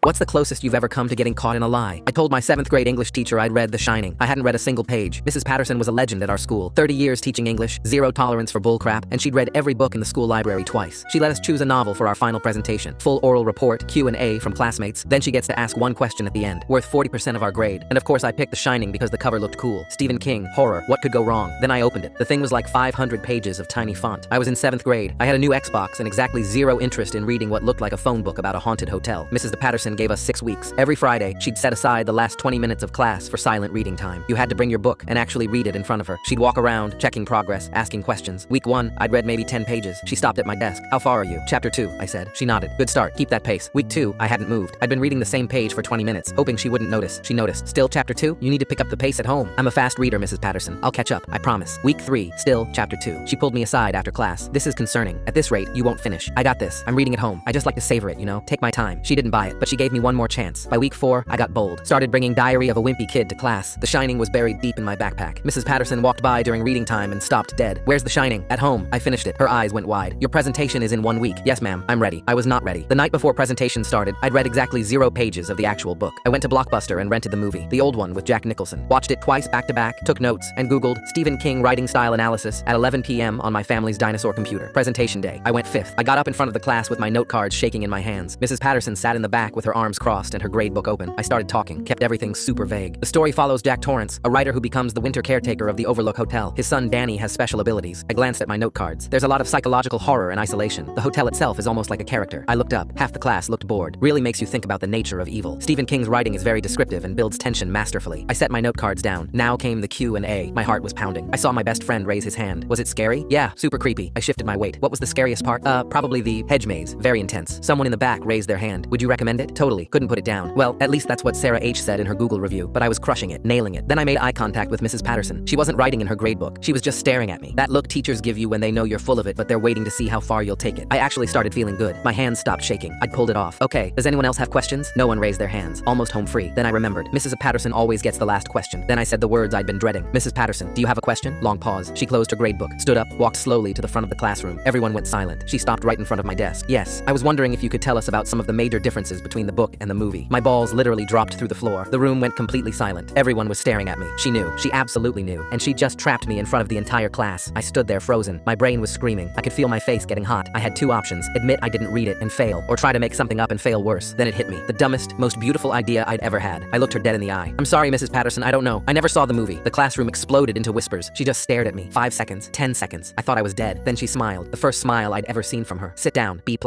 What's the closest you've ever come to getting caught in a lie? I told my 7th grade English teacher I'd read The Shining. I hadn't read a single page. Mrs. Patterson was a legend at our school. 30 years teaching English, zero tolerance for bullcrap, and she'd read every book in the school library twice. She let us choose a novel for our final presentation. Full oral report, Q&A from classmates. Then she gets to ask one question at the end, worth 40% of our grade. And of course I picked The Shining because the cover looked cool. Stephen King, horror, what could go wrong? Then I opened it. The thing was like 500 pages of tiny font. I was in 7th grade. I had a new Xbox and exactly zero interest in reading what looked like a phone book about a haunted hotel. Mrs. Patterson gave us 6 weeks. Every Friday, she'd set aside the last 20 minutes of class for silent reading time. You had to bring your book and actually read it in front of her. She'd walk around, checking progress, asking questions. Week 1, I'd read maybe 10 pages. She stopped at my desk. How far are you? Chapter 2, I said. She nodded. Good start. Keep that pace. Week 2, I hadn't moved. I'd been reading the same page for 20 minutes, hoping she wouldn't notice. She noticed. Still chapter 2? You need to pick up the pace at home. I'm a fast reader, Mrs. Patterson. I'll catch up. I promise. Week 3, still chapter 2. She pulled me aside after class. This is concerning. At this rate, you won't finish. I got this. I'm reading at home. I just like to savor it, you know? Take my time. She didn't buy it, but she gave me one more chance. By week 4, I got bold. Started bringing Diary of a Wimpy Kid to class. The Shining was buried deep in my backpack. Mrs. Patterson walked by during reading time and stopped dead. Where's The Shining? At home. I finished it. Her eyes went wide. Your presentation is in 1 week. Yes, ma'am. I'm ready. I was not ready. The night before presentation started, I'd read exactly 0 pages of the actual book. I went to Blockbuster and rented the movie, the old one with Jack Nicholson. Watched it twice back to back, took notes, and Googled Stephen King writing style analysis at 11 p.m. on my family's dinosaur computer. Presentation day. I went 5th. I got up in front of the class with my note cards shaking in my hands. Mrs. Patterson sat in the back with her arms crossed and her grade book open. I started talking, kept everything super vague. The story follows Jack Torrance, a writer who becomes the winter caretaker of the Overlook Hotel. His son Danny has special abilities. I glanced at my note cards. There's a lot of psychological horror and isolation. The hotel itself is almost like a character. I looked up. Half the class looked bored. Really makes you think about the nature of evil. Stephen King's writing is very descriptive and builds tension masterfully. I set my note cards down. Now came the Q&A. My heart was pounding. I saw my best friend raise his hand. Was it scary? Yeah, super creepy. I shifted my weight. What was the scariest part? Probably the hedge maze. Very intense. Someone in the back raised their hand. Would you recommend it? Totally. Couldn't put it down. Well, at least that's what Sarah H. said in her Google review, but I was crushing it, nailing it. Then I made eye contact with Mrs. Patterson. She wasn't writing in her gradebook. She was just staring at me. That look teachers give you when they know you're full of it, but they're waiting to see how far you'll take it. I actually started feeling good. My hands stopped shaking. I'd pulled it off. Okay, does anyone else have questions? No one raised their hands. Almost home free. Then I remembered. Mrs. Patterson always gets the last question. Then I said the words I'd been dreading. Mrs. Patterson, do you have a question? Long pause. She closed her gradebook, stood up, walked slowly to the front of the classroom. Everyone went silent. She stopped right in front of my desk. Yes, I was wondering if you could tell us about some of the major differences between the book and the movie. My balls literally dropped through the floor. The room went completely silent. Everyone was staring at me. She knew. She absolutely knew. And she just trapped me in front of the entire class. I stood there frozen. My brain was screaming. I could feel my face getting hot. I had 2 options. Admit I didn't read it and fail, or try to make something up and fail worse. Then it hit me. The dumbest, most beautiful idea I'd ever had. I looked her dead in the eye. I'm sorry, Mrs. Patterson, I don't know. I never saw the movie. The classroom exploded into whispers. She just stared at me. 5 seconds. 10 seconds. I thought I was dead. Then she smiled. The first smile I'd ever seen from her. Sit down. B+.